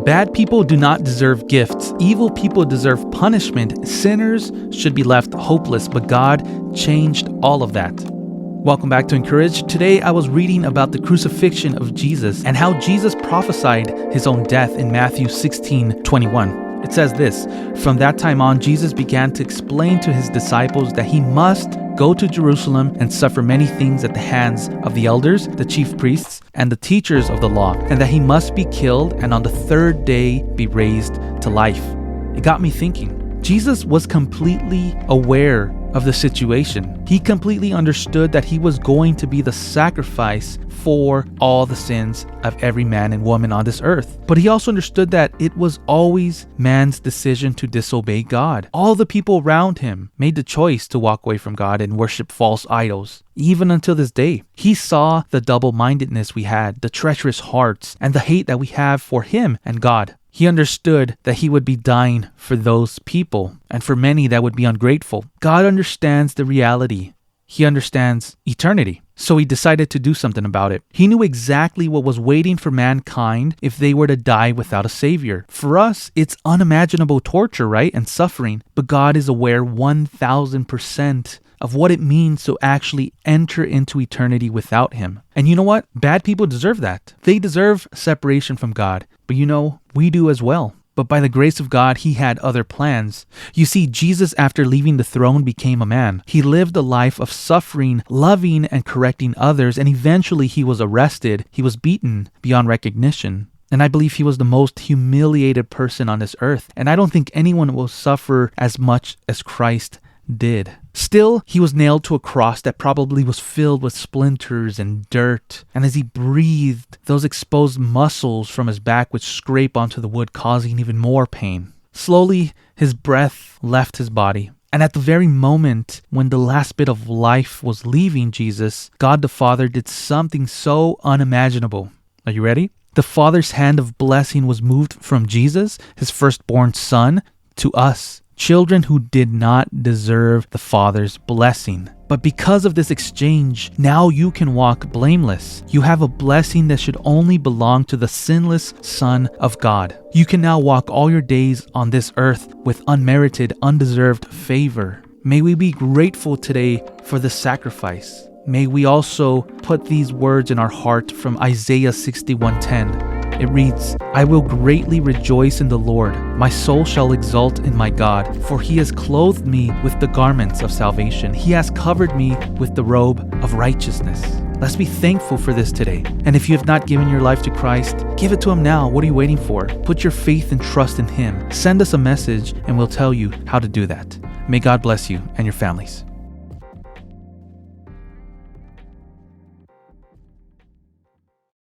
Bad people do not deserve gifts. Evil people deserve punishment. Sinners should be left hopeless, but God changed all of that. Welcome back to Encourage. Today I was reading about the crucifixion of Jesus and how Jesus prophesied his own death in Matthew 16:21. It says this, "From that time on, Jesus began to explain to his disciples that he must go to Jerusalem and suffer many things at the hands of the elders, the chief priests, and the teachers of the law, and that he must be killed and on the third day be raised to life." It got me thinking. Jesus was completely aware of the situation. He completely understood that he was going to be the sacrifice for all the sins of every man and woman on this earth. But he also understood that it was always man's decision to disobey God. All the people around him made the choice to walk away from God and worship false idols. Even until this day, he saw the double-mindedness we had, the treacherous hearts, and the hate that we have for him and God. He understood that he would be dying for those people, and for many that would be ungrateful. God understands the reality. He understands eternity. So he decided to do something about it. He knew exactly what was waiting for mankind if they were to die without a savior. For us, it's unimaginable torture, right? And suffering. But God is aware 1000% of what it means to actually enter into eternity without him. And you know what? Bad people deserve that. They deserve separation from God. But you know, we do as well. But by the grace of God, he had other plans. You see, Jesus, after leaving the throne, became a man. He lived a life of suffering, loving, and correcting others, and eventually he was arrested. He was beaten beyond recognition. And I believe he was the most humiliated person on this earth. And I don't think anyone will suffer as much as Christ did. Still, he was nailed to a cross that probably was filled with splinters and dirt. And as he breathed, those exposed muscles from his back would scrape onto the wood, causing even more pain. Slowly, his breath left his body. And at the very moment when the last bit of life was leaving Jesus, God the Father did something so unimaginable. Are you ready? The Father's hand of blessing was moved from Jesus, his firstborn son, to us. Children who did not deserve the Father's blessing. But because of this exchange, now you can walk blameless. You have a blessing that should only belong to the sinless Son of God. You can now walk all your days on this earth with unmerited, undeserved favor. May we be grateful today for this sacrifice. May we also put these words in our heart from Isaiah 61:10. It reads, "I will greatly rejoice in the Lord. My soul shall exult in my God, for he has clothed me with the garments of salvation. He has covered me with the robe of righteousness." Let's be thankful for this today. And if you have not given your life to Christ, give it to him now. What are you waiting for? Put your faith and trust in him. Send us a message and we'll tell you how to do that. May God bless you and your families.